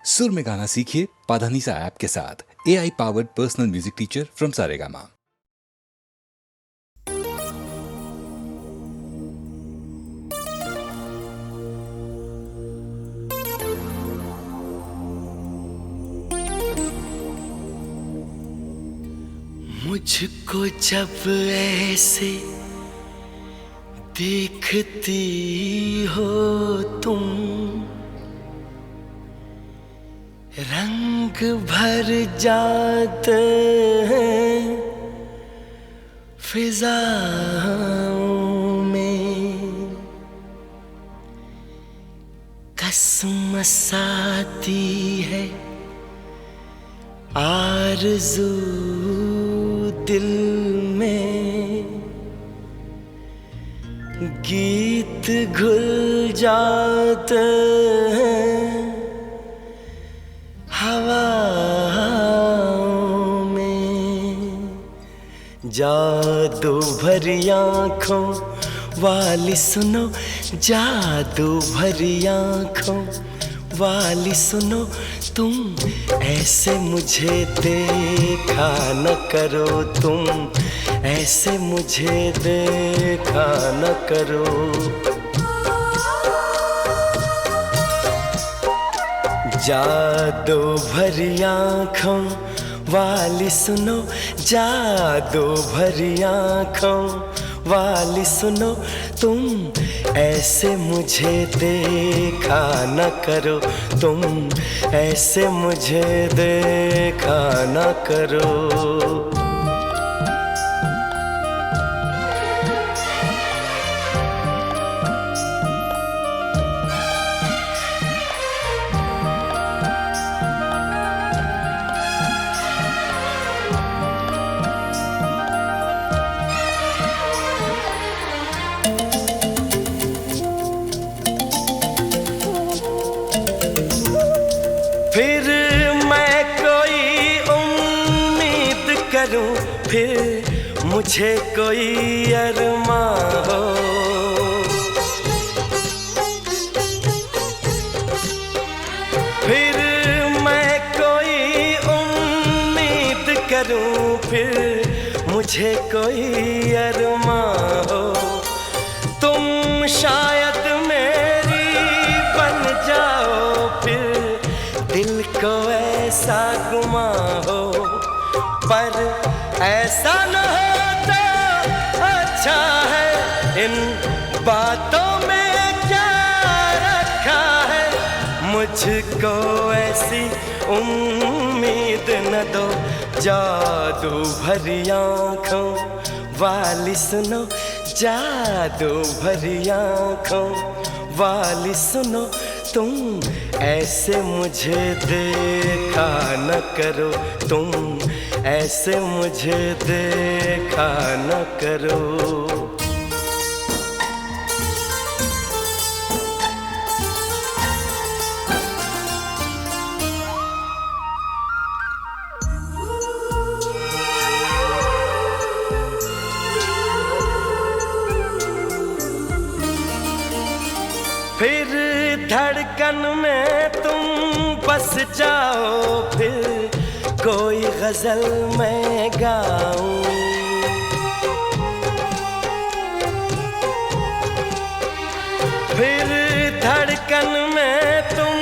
सुर में गाना सीखिए पाधानीसा ऐप के साथ। AI powered personal music teacher from Saregama. मुझको जब ऐसे देखती हो तुम, रंग भर जाते हैं फिजाओं में, कसमस आती है आरज़ू दिल में, गीत घुल जाते हैं हवाओं में। जादू भरी आँखों वाली सुनो, जादू भरी आँखों वाली सुनो, तुम ऐसे मुझे देखा न करो, तुम ऐसे मुझे देखा न करो। जादू भरी आँखों वाली सुनो, जादू भरी आँखों वाली सुनो, तुम ऐसे मुझे देखा न करो, तुम ऐसे मुझे देखा न करो। फिर मैं कोई उम्मीद करूं, फिर मुझे कोई अरमां हो, फिर मैं कोई उम्मीद करूं, फिर मुझे कोई अरमां हो। तुम शायद मेरी बन जाओ, फिर दिल को ऐसा गुमा हो, पर ऐसा न होता अच्छा है। इन बातों में क्या रखा है, मुझको ऐसी उम्मीद न दो। जादू भरी आँखों वाली सुनो, जादू भरी आँखों वाली सुनो, तुम ऐसे मुझे देखा न करो, तुम ऐसे मुझे देखा न करो। फिर धड़कन में तुम बस जाओ, फिर कोई गजल मैं गाऊं, फिर धड़कन में तुम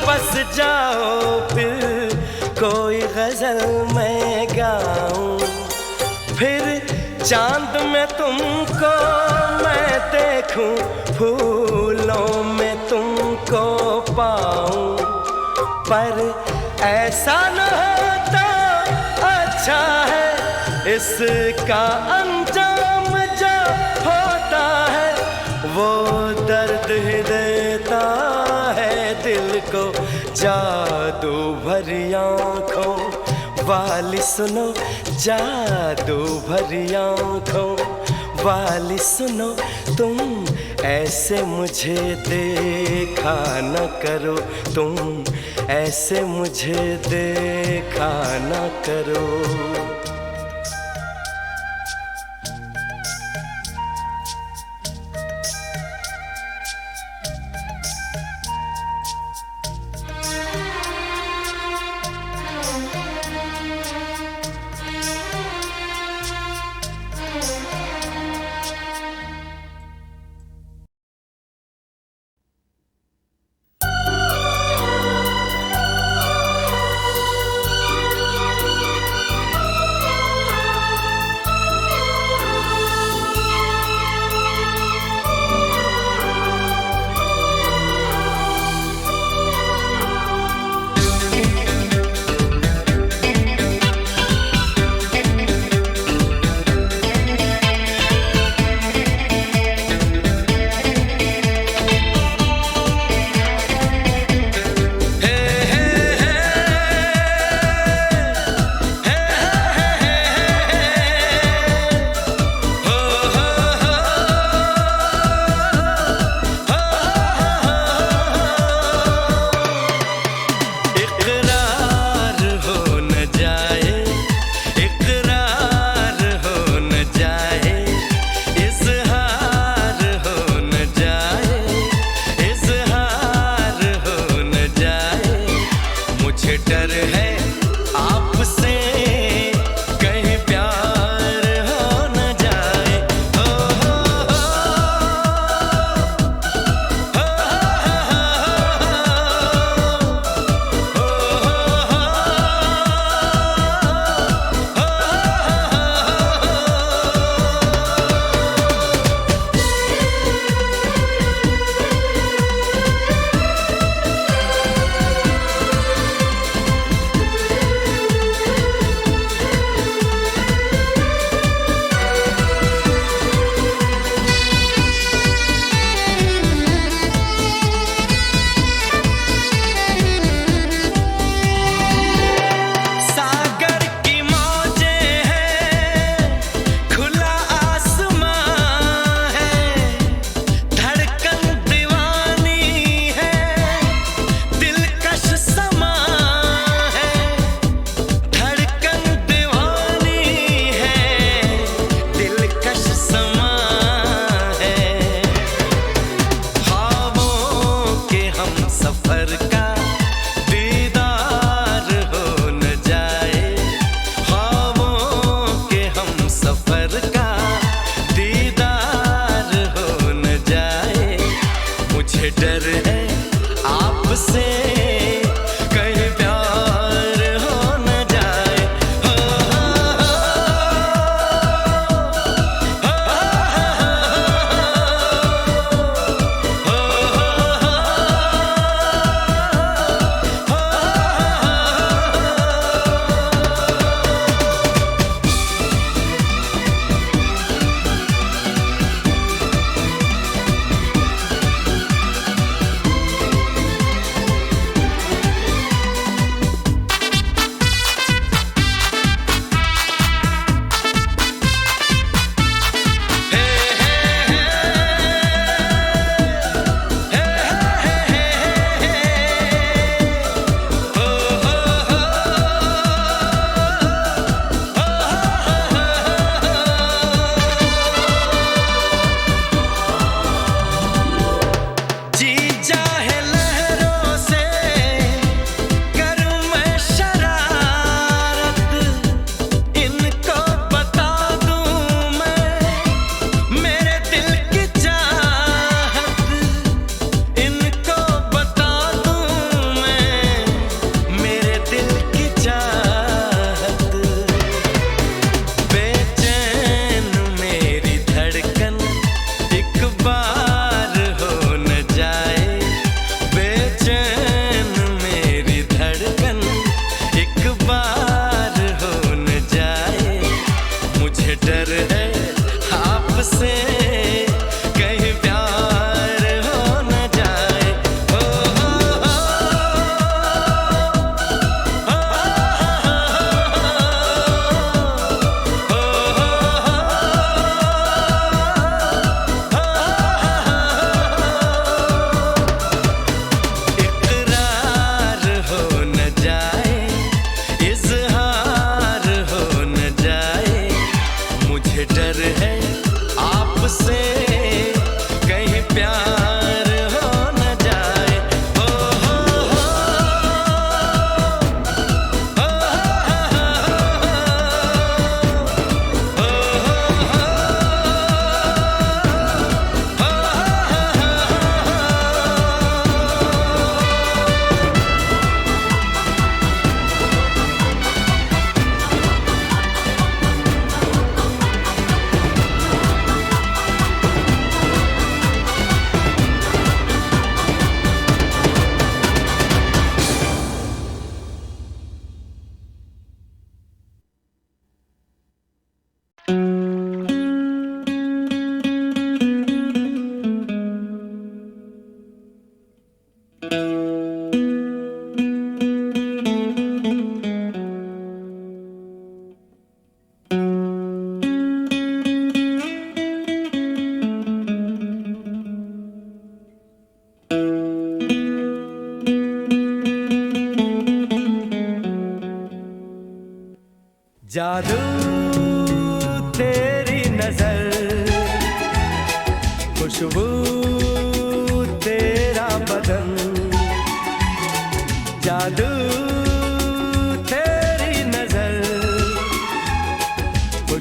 बस जाओ, फिर कोई गजल मैं गाऊं, फिर चांद में तुमको मैं देखूं, फूलों में तुमको पाऊं, पर ऐसा न होता अच्छा है। इसका अंजाम जो होता है, वो दर्द ही देता है दिल को। जादू भरी आँखों वाली सुनो, जादू भरी आँखों वाली सुनो, तुम ऐसे मुझे देखा न करो, तुम ऐसे मुझे देखा न करो। डर है आपसे, कहीं प्यार हो न जाए। हो हो हो, हो, सागर की मौजें हैं, खुला आसमां है, धड़कन दीवानी है, दिलकश समा है, धड़कन दीवानी है, दिलकश समा है। ख्वाबों के हम सफर का दीदार हो न जाए, ख्वाबों के हम सफर का दीदार हो न जाए। मुझे डर है आपसे, कहीं प्यार हो न जाए। हो हो जी चाहे लहरों से करूं मैं शरारत, इनको बता दूं मैं मेरे दिल की चाहत, इनको बता दूं मैं मेरे दिल की चाहत। बेचैन मेरी धड़कन एक बार हो न जाए, बेचैन मेरी धड़कन एक बार हो न जाए। मुझे डर है आपसे, कहीं प्यार हो न जाए। हो हो हो, इकरार हो न जाए, इजहार हो न जाए। मुझे डर है आपसे, कहीं प्यार हो न जाए। हो हो हो, हो जादू तेरी नजर, खुशबू तेरा बदन, जादू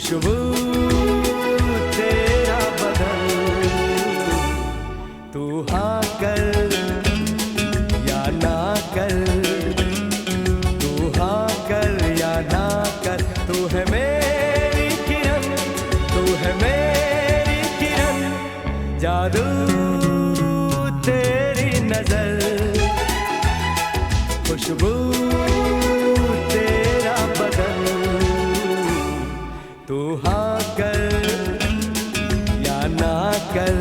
खुशबू तेरा बदन, तू हाँ कर या ना कर, तू हाँ कर या ना कर, तू है मेरी किरण, तू है मेरी किरण, जादू तेरी नजर, खुशबू तेरा बदन, तू हाँ कर या ना कर,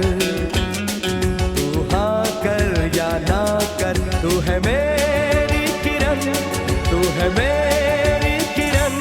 तू हाँ कर या ना कर, तू है मेरी किरण, तू है मेरी किरण।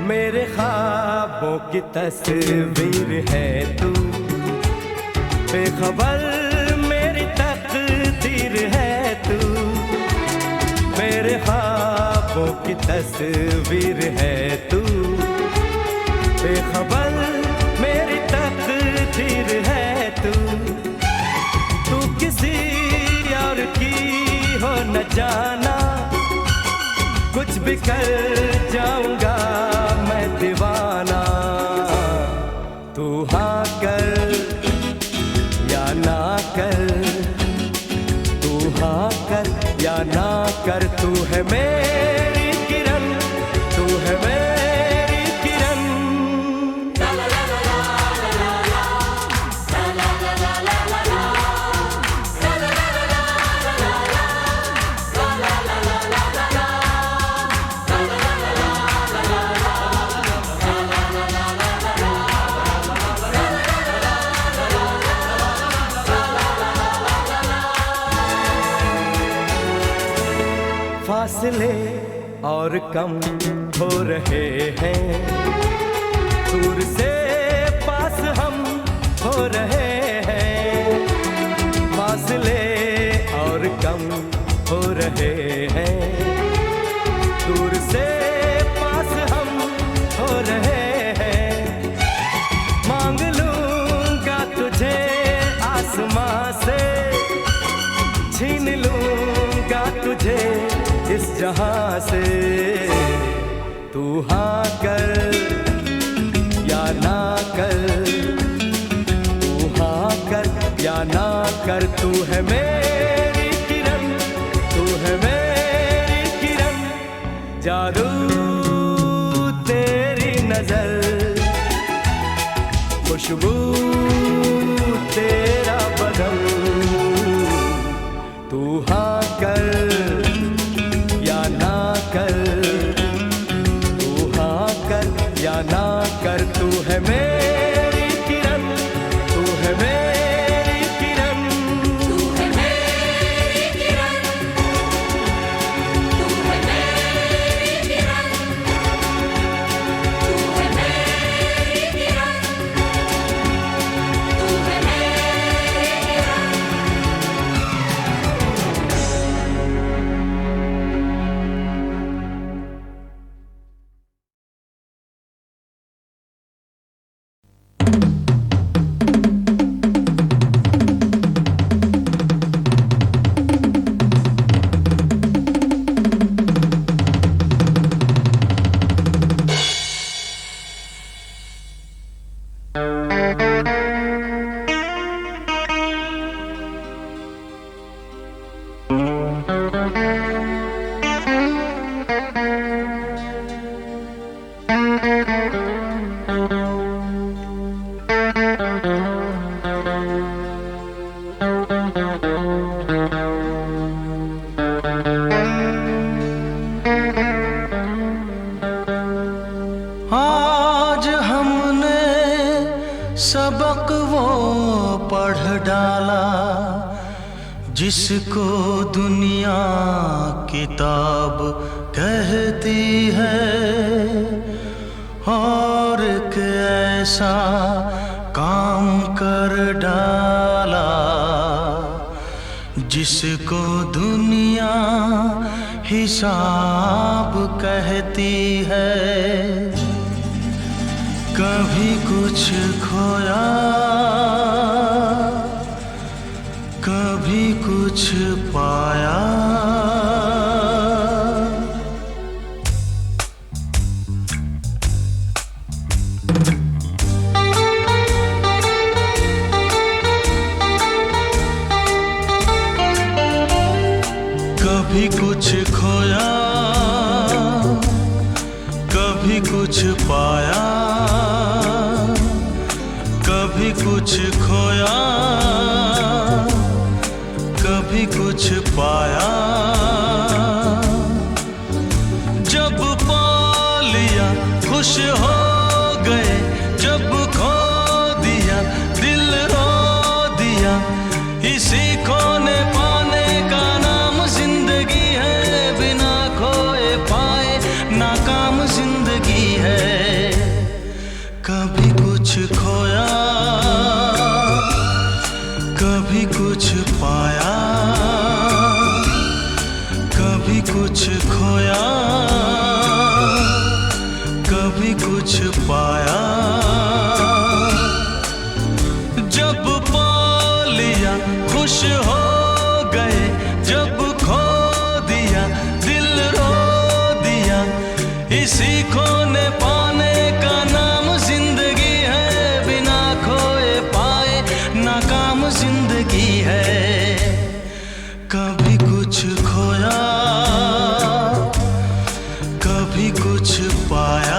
मेरे ख्वाबों की तस्वीर है तू, बेखबर मेरी तकदीर है तू, मेरे ख्वाबों की तस्वीर है तू, बेखबर मेरी तकदीर है तू, तू किसी और की हो न जाना, कुछ भी कर जाऊंगा मैं दीवाना, तू हाँ कर या ना कर, तू हाँ कर या ना कर, तू है मेरी किरण, तू है मेरी किरण। फासले और कम हो रहे हैं, दूर से पास हम हो रहे हैं, फासले और कम हो रहे हैं, दूर से पास हम हो रहे हैं, मांग लूंगा तुझे आसमां से, छीन लूंगा तुझे इस जहां से, तू हाँ कर या ना कर, तू हाँ कर या ना कर, तू है मेरी किरण, तू है मेरी किरण, जादू तेरी नजर, खुशबू तेरा बदन, तू हाँ कर या ना कर, तू हाँ कर या ना कर, तू है मेरी किरण, तू है मेरी किरण, तू है मेरी किरण, तू है मेरी किरण, तू है मेरी किरण, तू है मेरी किरण। सबक वो पढ़ डाला जिसको दुनिया किताब कहती है, और एक ऐसा काम कर डाला जिसको दुनिया हिसाब कहती है, कभी कुछ खोया कभी कुछ पाया। कभी कुछ खोया कभी कुछ पाया, कभी कुछ खोया कभी कुछ पाया। जब पा लिया खुश हो गए, जब खो दिया दिल रो दिया। इसी खोने पाने का नाम जिंदगी है, बिना खोए पाए नाकाम जिंदगी है। कभी कुछ खोया कभी कुछ पाया, कभी कुछ खोया कभी कुछ पाया। जब पा लिया खुश हो गए, जब खो दिया दिल रो दिया। इसी खोने पाने का नाम जिंदगी है, बिना खोए पाए नाकाम जिंदगी है। कभी कुछ खोया कभी कुछ पाया।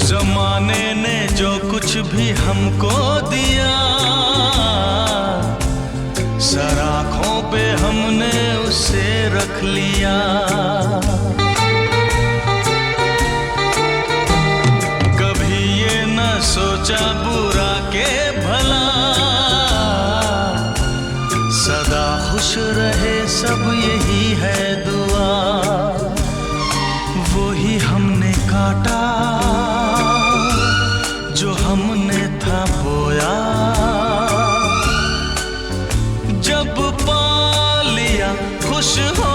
जमाने ने जो कुछ भी हमको दिया, सराखों पे हमने उसे रख लिया। कभी ये न सोचा बुरा के भला, सदा खुश रहे सब यही है दुआ। वो ही हमने काटा जो हमने था बोया। जब पा लिया खुश हो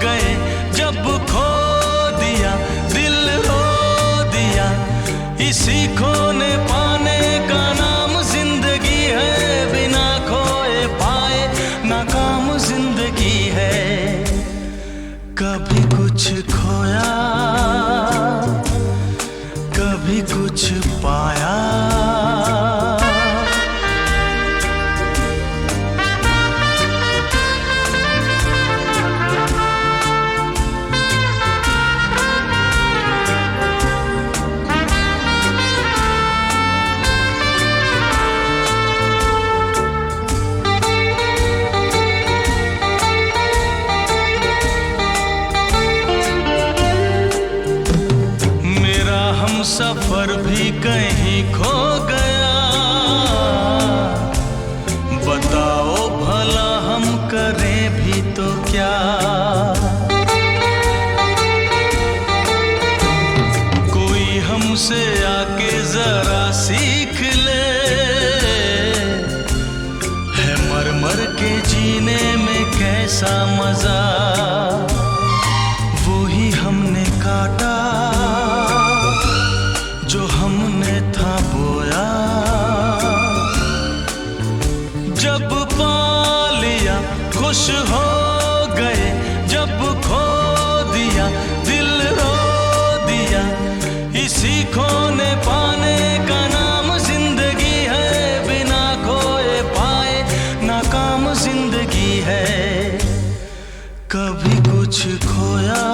गए, जब खो दिया दिल रो दिया। इसी खोने पाने का नाम जिंदगी है, बिना खोए पाए नाकाम जिंदगी है। कभी कुछ खोया कभी कुछ पाया। सफर भी कहीं खो गया, बताओ भला हम करें भी तो क्या। कोई हमसे आके जरा सीख ले, है मर मर के जीने में कैसा मजा। वो ही हमने काटा जो हमने था बोया। जब पा लिया खुश हो गए, जब खो दिया दिल रो दिया। इसी खोने पाने का नाम जिंदगी है, बिना खोए पाए नाकाम जिंदगी है। कभी कुछ खोया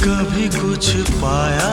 कभी कुछ पाया।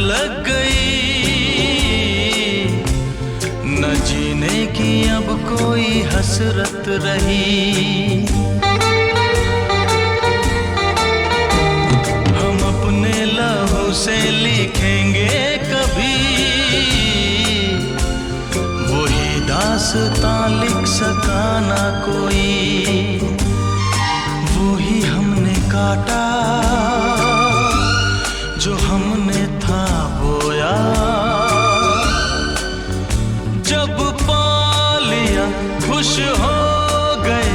लग गई, न जीने की अब कोई हसरत रही। हम अपने लहू से लिखेंगे कभी, वही दास्तां लिख सका ना कोई। वही हमने काटा जो हमने था बोया, जब पा लिया खुश हो गए,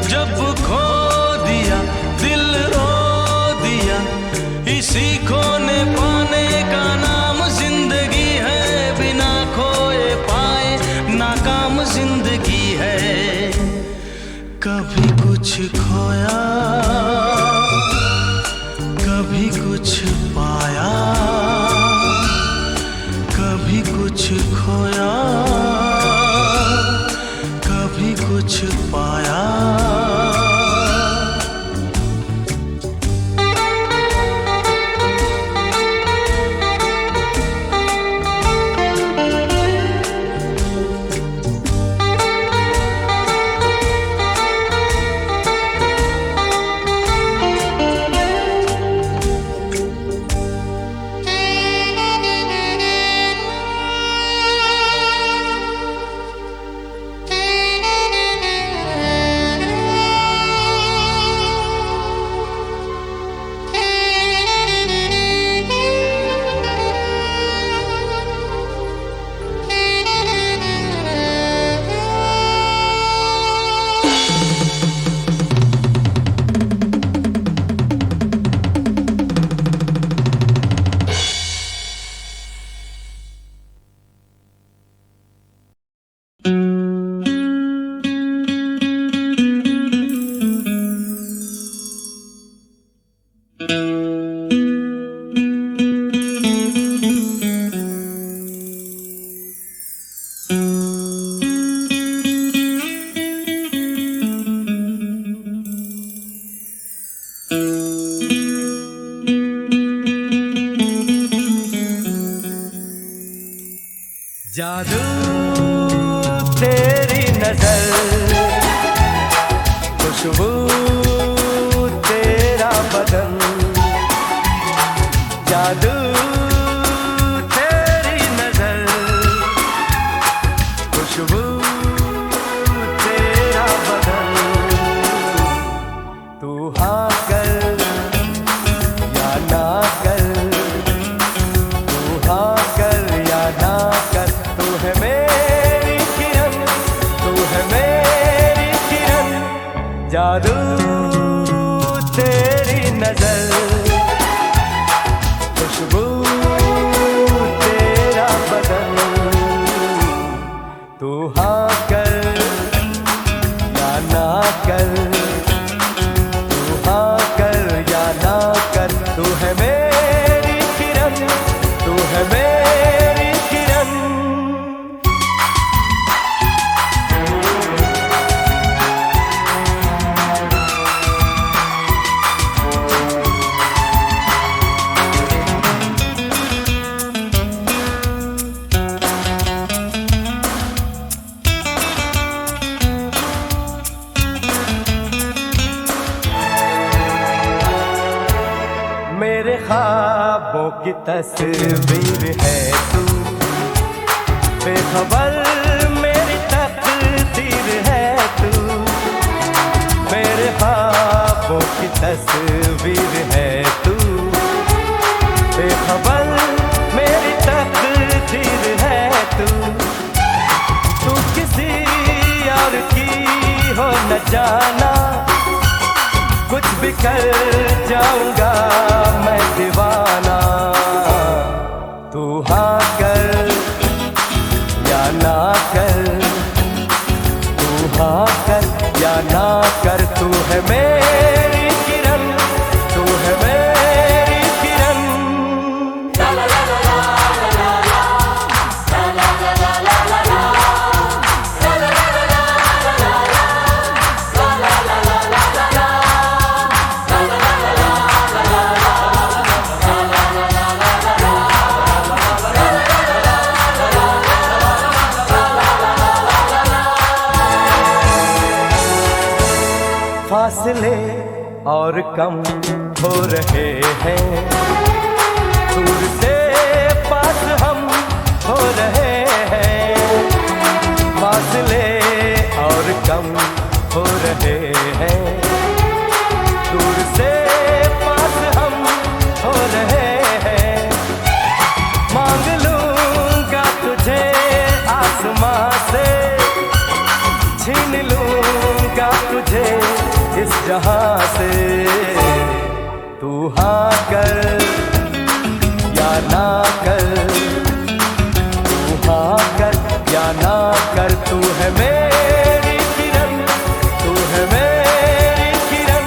जब खो दिया दिल रो दिया। इसी खोने पाने का नाम जिंदगी है, बिना खोए पाए नाकाम जिंदगी है। कभी कुछ खोया, कभी कुछ पाया, कभी कुछ खोया, कभी कुछ पाया। जादू तेरी नजर, खुशबू तेरा बदन, जादू तेरी नजर, खुशबू तेरा बदन। तू हाँ कर या ना कर, तू हाँ कर या ना कर, तू है मेरी किरण, तू है मेरी किरण। जादू तेरी नजर, खुशबू तेरा बदन। तू हाँ कर या ना कर, तू हाँ कर या ना कर, तू है मेरी किरण, तू है मेरी किरण। मेरे ख्वाबों की तस्वीर है तू, बेखबर मेरी तकदीर है तू। मेरे ख्वाबों की तस्वीर है तू, बेखबर मेरी तकदीर है तू। तू किसी और की हो न जाना, कुछ भी कर जाऊंगा मैं दीवाना। तू हाँ कर या ना कर, तू हाँ कर या ना कर, तू है मेरी किरण, तू है मेरी किरण। फासले और कम हो रहे हैं, दूर से पास हम हो रहे हैं। फासले और कम हो रहे हैं, दूर से पास हम हो रहे हैं। मांग लूंगा तुझे आसमां से, छीन लूंगा तुझे इस जहां से। तू हाँ कर या ना कर, तू हाँ कर या ना कर। तू है मेरी किरण, तू है मेरी किरण।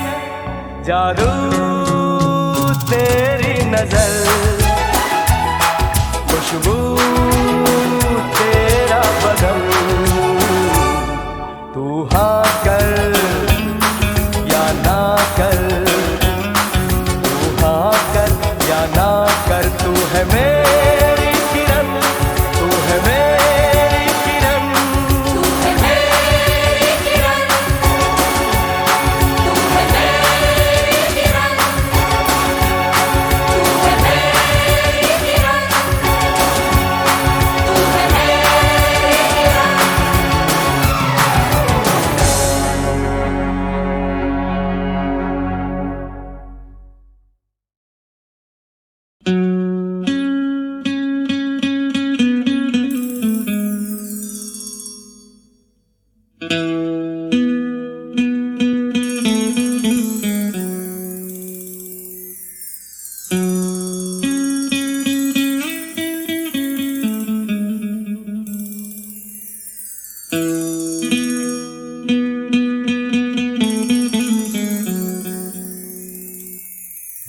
जादू तेरी नजर, खुशबू तेरा बदन। तू हाँ कर या ना कर, तू हाँ कर या ना कर। तू है मेरी किरण, तू है मेरी किरण। तू है मेरी किरण, तू है मेरी किरण, तू है मेरी किरण, तू है मेरी किरण।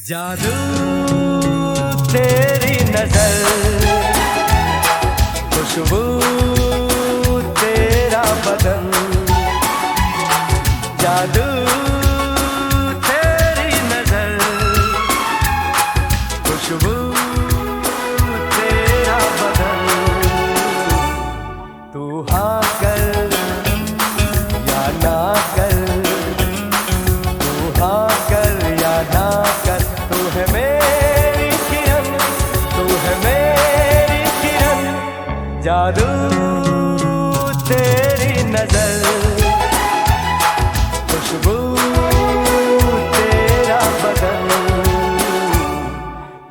जादू तेरी नजर, खुशबू तेरा बदन। जादू तेरी नजर, खुशबू तेरा बदन। तू हाँ कर या ना कर, तू हाँ कर या ना कर। तू है मेरी किरण, तू है मेरी किरण। जादू तेरी नजर, खुशबू तेरा बदन।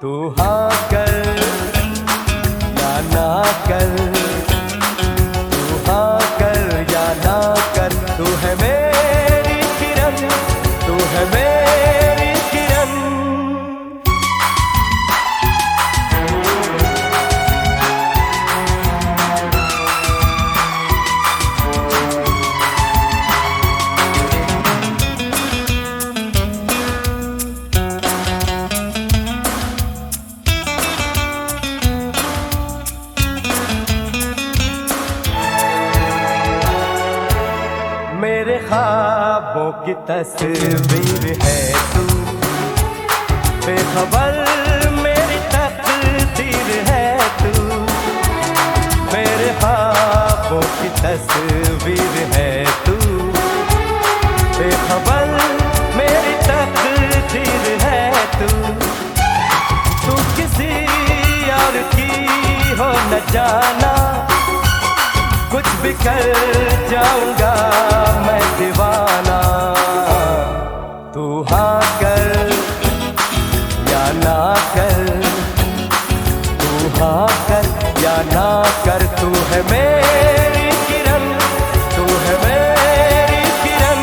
तू हाँ कर या ना कर, तू हाँ कर या ना कर। तू है मेरी किरण, तू है मेरी किरण। मेरे ख्वाबों की तस्वीर है तू, बेखबर मेरी तकदीर है तू। मेरे ख्वाबों की तस्वीर है तू, बेखबर मेरी तकदीर है तू। तू किसी और की हो न जाना, कुछ भी कर जाऊंगा मैं दीवाना। तू हाँ कर या ना कर, तू हाँ कर या ना कर। तू है मेरी किरण, तू है मेरी किरण।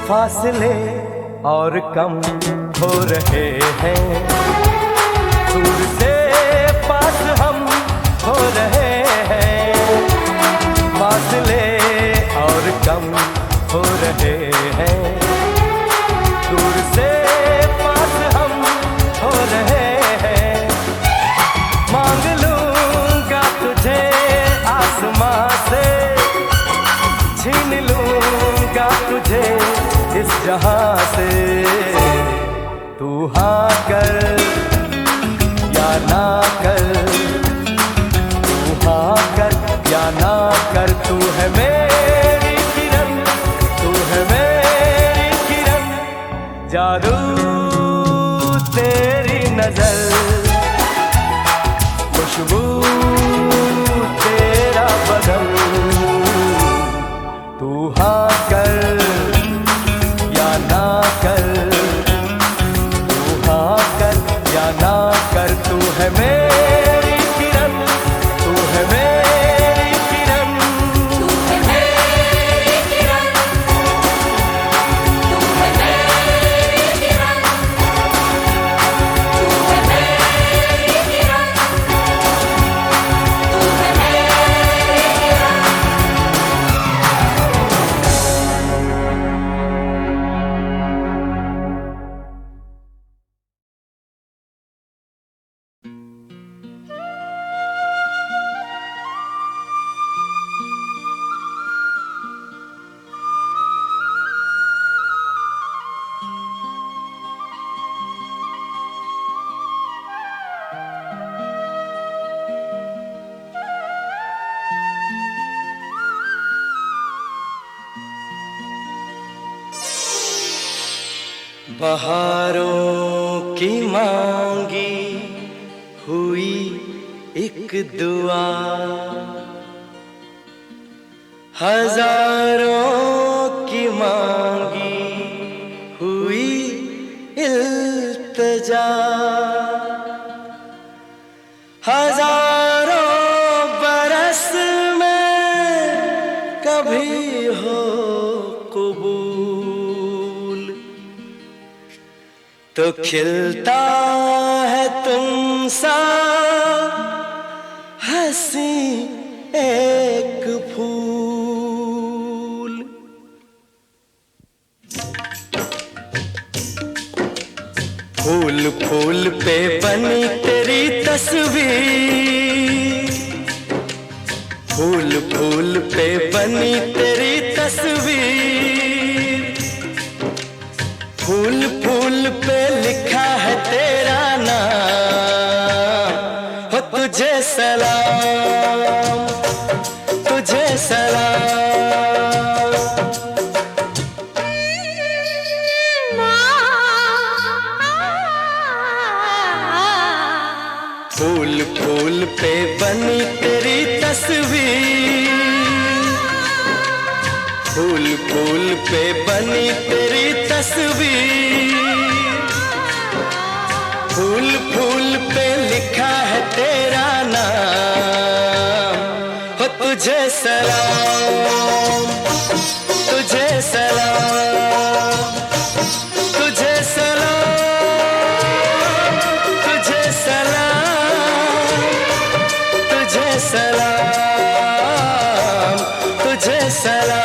फासले और कम हो रहे हैं, दूर से पास हम हो रहे हैं। फासले और कम हो रहे हैं, दूर से पास हम हो रहे हैं। छीन लूंगा तुझे इस जहां से, तू हाँ कर या ना कर, तू हाँ कर या ना कर। तू है मेरी किरण, तू है मेरी किरण, जादू तेरी नजर, खुशबू तेरा बदन। तू हाँ कर या ना कर, तू हाँ कर या ना कर। तू है मेरी किरण, तू है मेरी किरण, तू है मेरी किरण, तू है मेरी किरण, तू है मेरी किरण, तू है मेरी किरण। बहारों की मांगी हुई एक दुआ, हजारों की मांगी हुई इल्तिजा, हजारों बरस में कभी हो कबूल, तो खिलता है तुमसा हंसी एक फूल। फूल फूल पे बनी तेरी तस्वीर, फूल फूल पे बनी तेरी तस्वीर, फूल फूल पे लिखा है तेरा नाम। हो तुझे सलाम, तुझे सलाम। फूल फूल पे बनी तेरी तस्वीर, फूल फूल पे बनी तेरी तस्वीर, फूल फूल पे लिखा है तेरा नाम। हो तुझे सलाम, तुझे सलाम, तुझे सलाम, तुझे सलाम, तुझे सलाम, तुझे सलाम।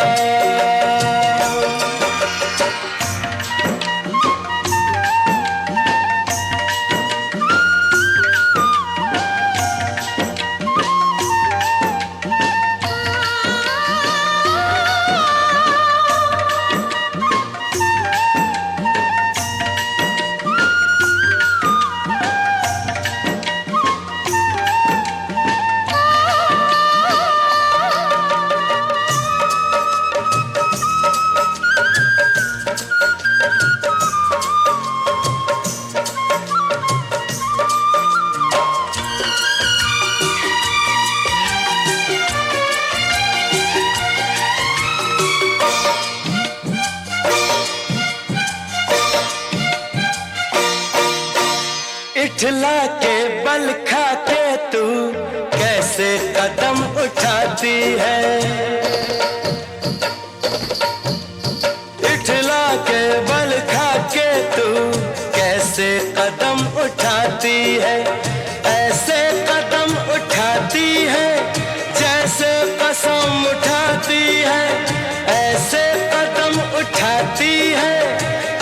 इठला के बल खा के तू कैसे कदम उठाती है, इठला के बल खा के तू कैसे कदम उठाती है। ऐसे कदम उठाती है जैसे कसम उठाती है, ऐसे कदम उठाती है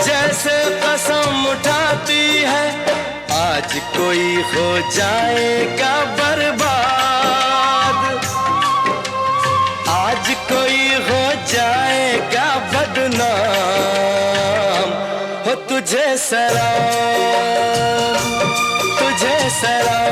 जैसे कसम उठाती है। आज कोई हो जाएगा बर्बाद, आज कोई हो सलाम, तुझे सलाम।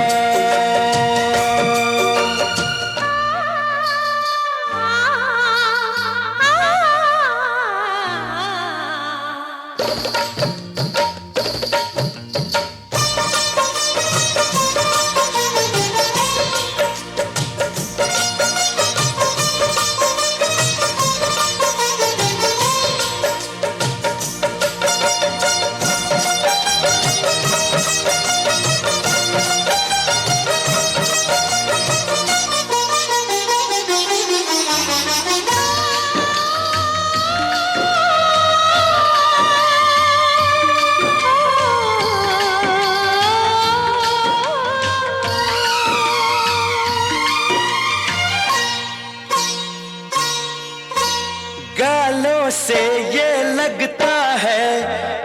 गालों से ये लगता है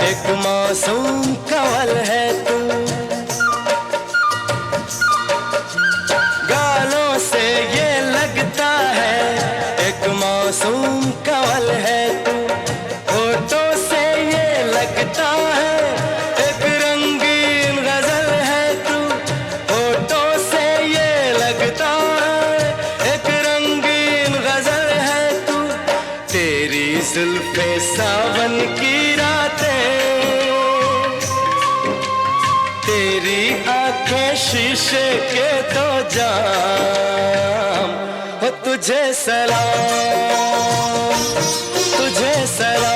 एक मासूम कंवल है तू, गालों से ये लगता है एक मासूम कंवल है तू, होठों से ये लगता है एक रंगीन गजल है तू, होठों से ये लगता है एक रंगीन गजल है तू। तेरी जुल्फे सावन की रातें, तेरी आंखें शीशे के दो जाम, हो तुझे सलाम, तुझे सलाम।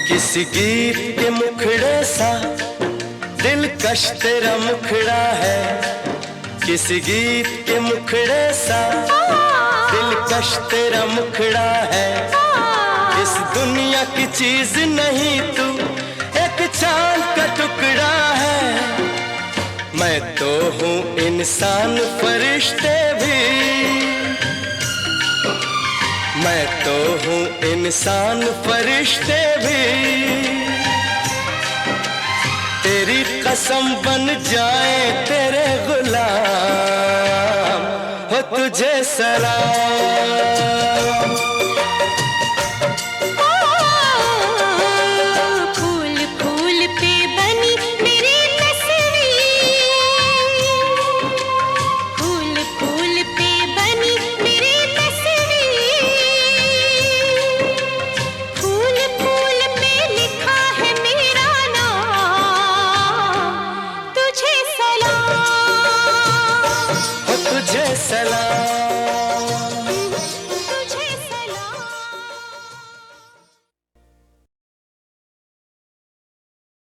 किसी गीत के मुखड़े सा दिलकश तेरा मुखड़ा है, किसी गीत के मुखड़े सा दिलकश तेरा मुखड़ा है। इस दुनिया की चीज नहीं तू एक चांद का टुकड़ा है। मैं तो हूँ इंसान फरिश्ते भी, मैं तो हूँ इंसान फरिश्ते भी, तेरी कसम बन जाए तेरे गुलाम, हो तुझे सलाम। फूल फूल पे बनी मेरी तस्वीर, फूल फूल पे बनी मेरी तस्वीर, फूल फूल पे लिखा है मेरा नाम, तुझे सलाम, हो तुझे सलाम। तुझे सलाम।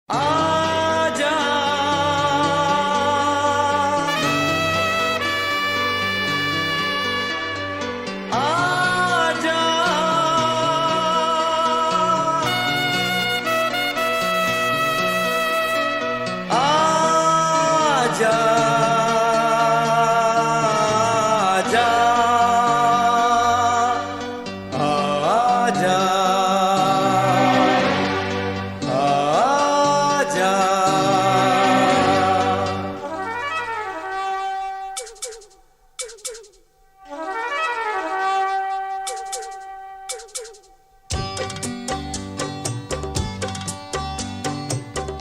आजा आजा आजा आजा आजा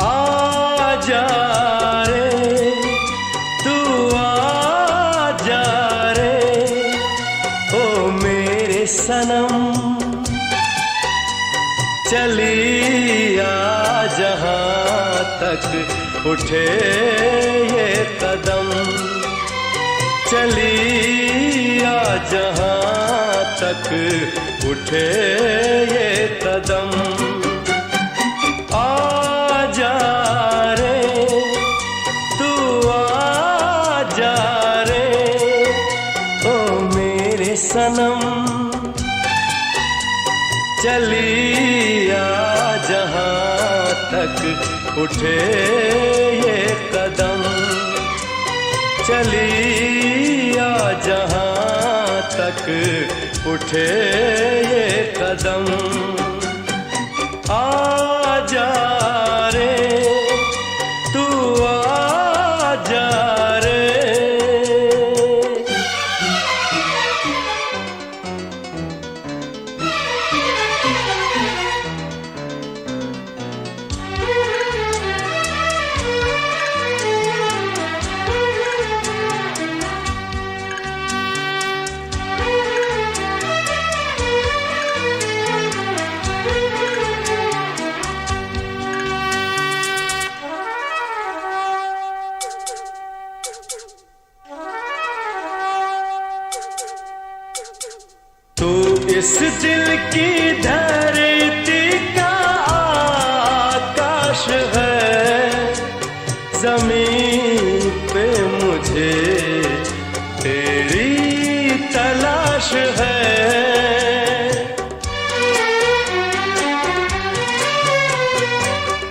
आजा रे तू आजा रे ओ मेरे सनम, चलिया जहाँ तक उठे ये कदम, चलिया जहाँ तक उठे ये कदम। आजा रे तू आजा रे ओ मेरे सनम चलिया जहां तक उठे ये कदम, चलिया जहां तक उठे ये कदम। आजा रे तू आजा रे, तू इस दिल की धरती का आकाश है, जमीन पे मुझे तेरी तलाश है।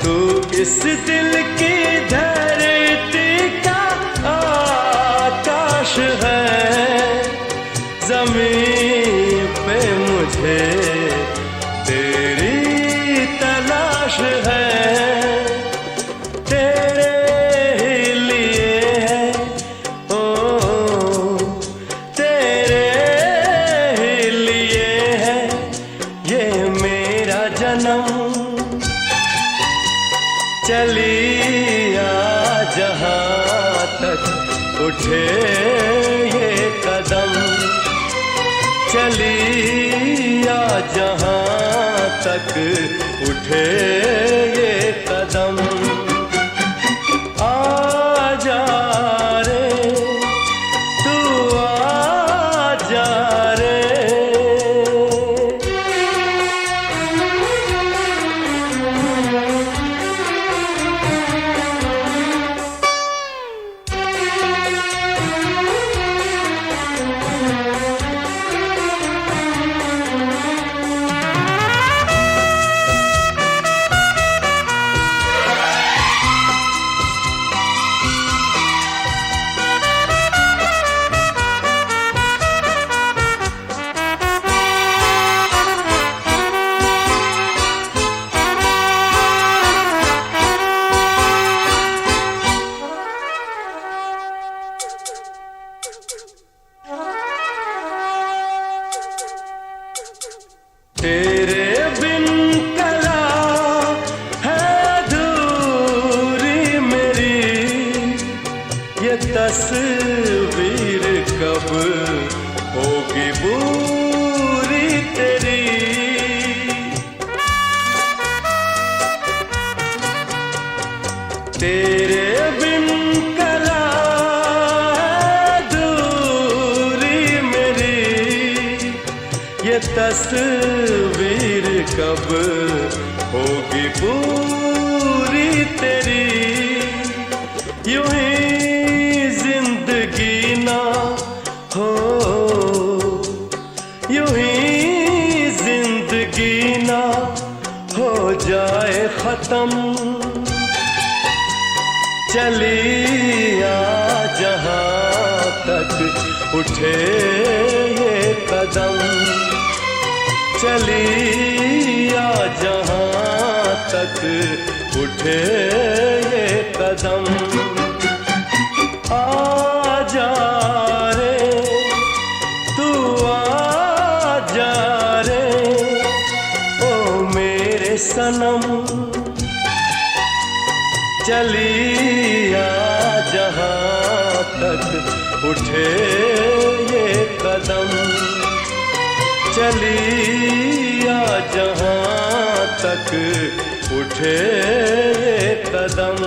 तू इस दिल की धरती का आकाश है, जमीन पे मुझे तेरी तलाश है। तेरे ही लिए है ओ, तेरे ही लिए है ये मेरा जन्म। चलिया जहां तक उठे ये कदम, चलिया जहां तक उठे ये कदम। आजा रे तू आजा रे, तेरे बिन कला है अधूरी मेरी, ये तस्वीर कब होगी पूरी तेरी। तेरे बिन कला है अधूरी मेरी, ये तस्वीर कब होगी पूरी तेरी। यूं ही जिंदगी ना हो, यूं ही जिंदगी ना हो जाए खत्म। चलिया जहां तक उठे ये कदम, चलिया जहां तक उठे ये कदम। आजा रे तू आजा रे ओ मेरे सनम। चलिया जहां तक उठे ये कदम, चलिया जहां तक उठे ये कदम।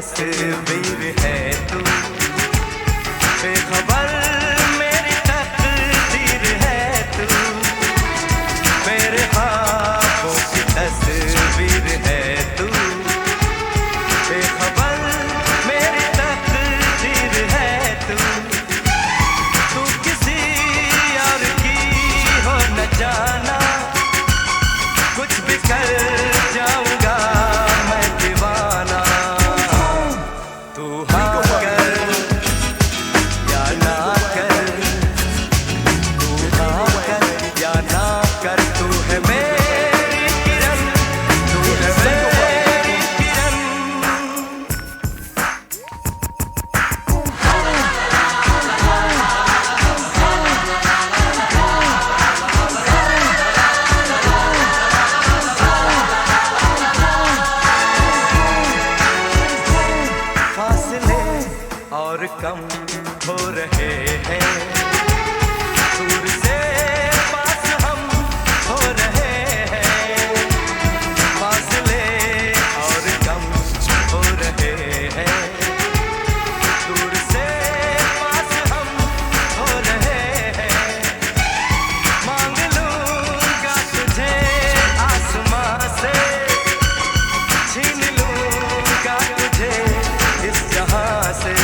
तस्वीर है तू, बेखबर मेरी तकदीर है तू, मेरे ख्वाबों की तस्वीर है तू, बेखबर मेरी तकदीर है तू, तू किसी और की हो न जाना, कुछ भी कर जाऊंगा मैं दीवाना। तू हाँ कर या ना कर, तू हाँ कर या ना कर, तू है मेरी किरण, तू है मेरी किरण। फासले और कम हो रहे हैं, दूर से पास हम हो रहे हैं, फासले और कम हो रहे हैं, दूर से पास हम हो रहे हैं, मांग लूंगा तुझे आसमां से, छीन लूंगा तुझे इस जहां से,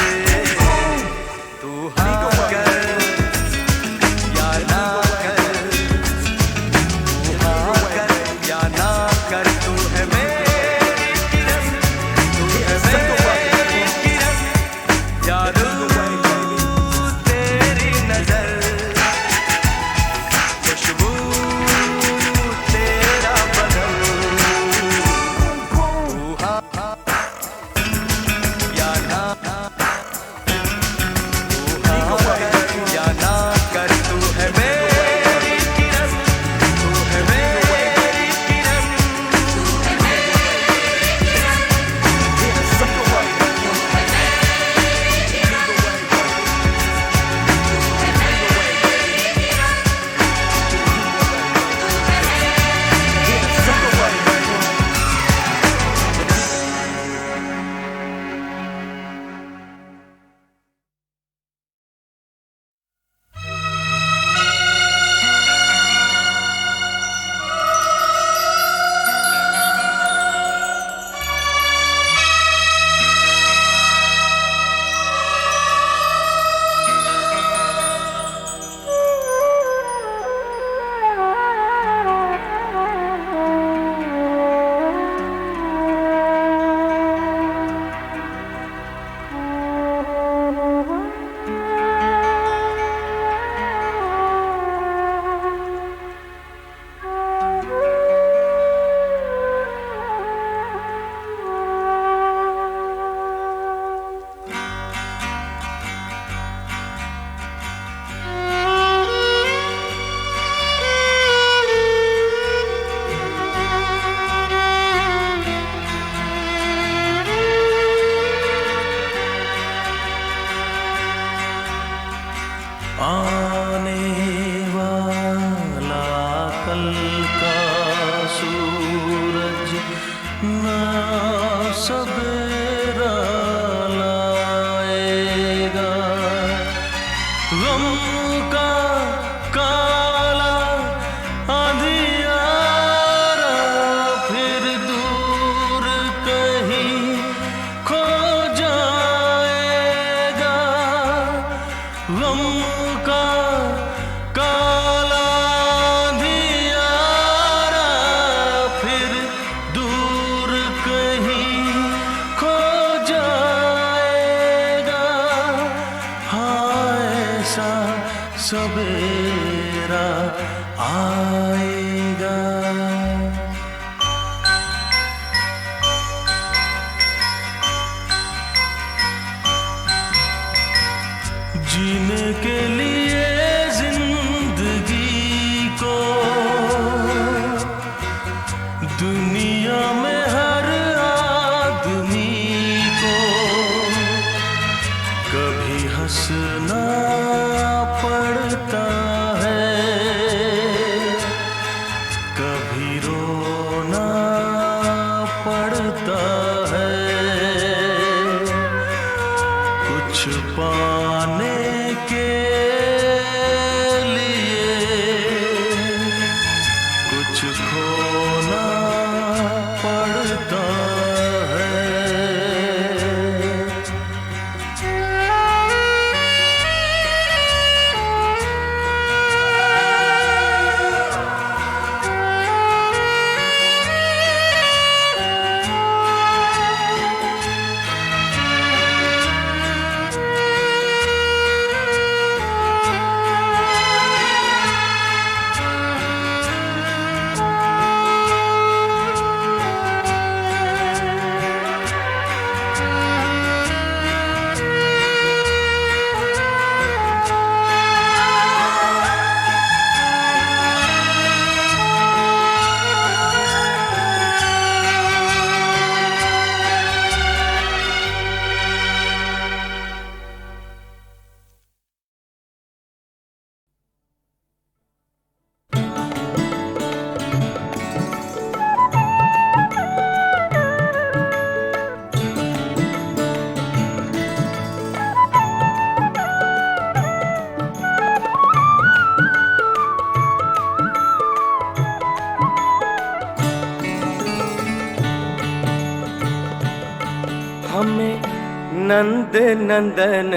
नंद नंदन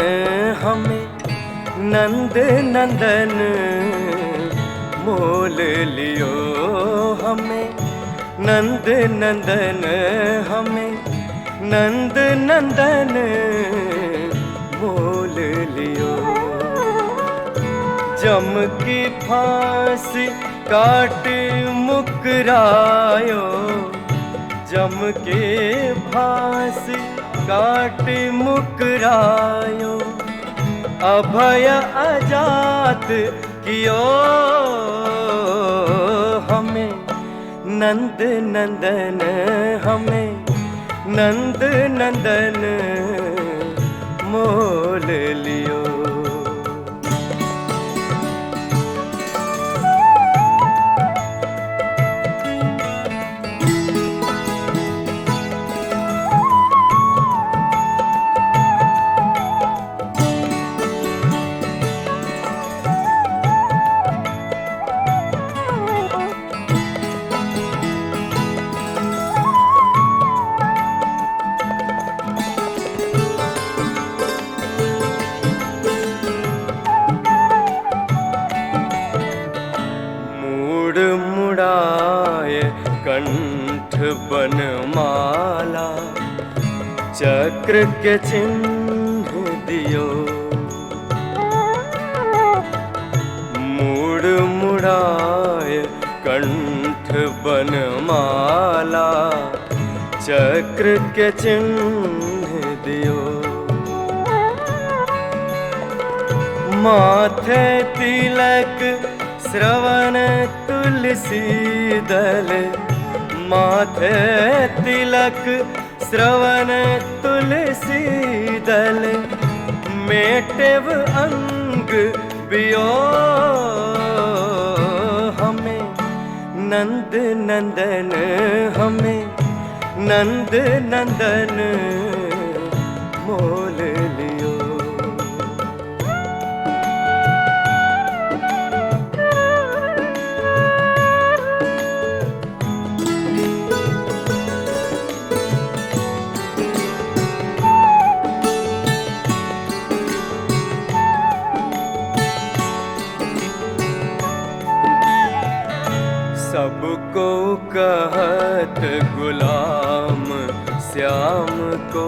हमें नंद नंदन मोल लियो हमें नंद नंदन हमें नंद नंदन मोल लियो। जम की फांसी काट मुकरायो जम के फांसी काट मुकरायो अभय अजात कियो हमें नंद नंदन हमें नंद नंदन मोल लियो। कंठ बनमाला चक्र के चिन्ह दियो मुड़ मुड़ाए कंठ बनमाला चक्र के चिन्ह दियो। माथे तिलक श्रवण तुलसी दल माथे तिलक श्रवण तुलसी दल मेटेव अंग बियो हमें नंद नंदन हमें नंद नंदन मोल लियो। सबको कहत गुलाम श्याम को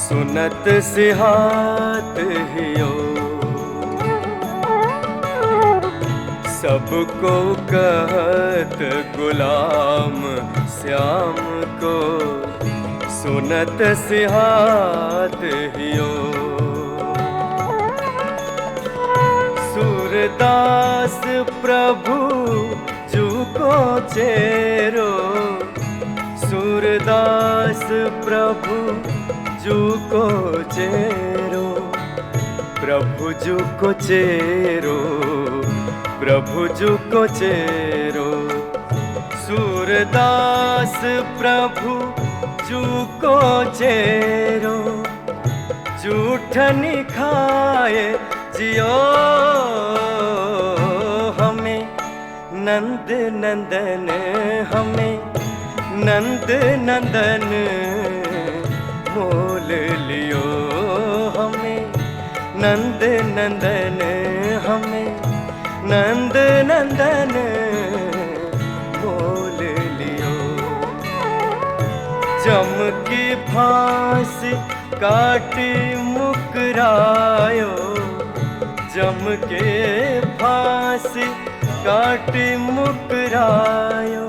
सुनत सिहात हियो सबको कहत गुलाम श्याम को सुनत सिहात हियो। सूरदास प्रभु जू को चेरो सूरदास प्रभु जू को चेरो प्रभु जू को चेरो प्रभु जू को चेरो सूरदास प्रभु जू को चेरो जूठनी खाए जियो हमें नंद नंदन हमें नंद नंदन मोल लियो हमें नंद नंदन हमें नंद नंदन मोल लियो। जम की फांसी काटी मुकरायो जम के फांसी काटी मुकरायो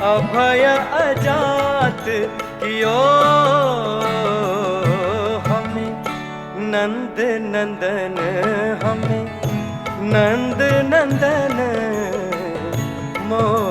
अभय अजात कियो हमें नंद नंदन हमें नंद नंदन मोल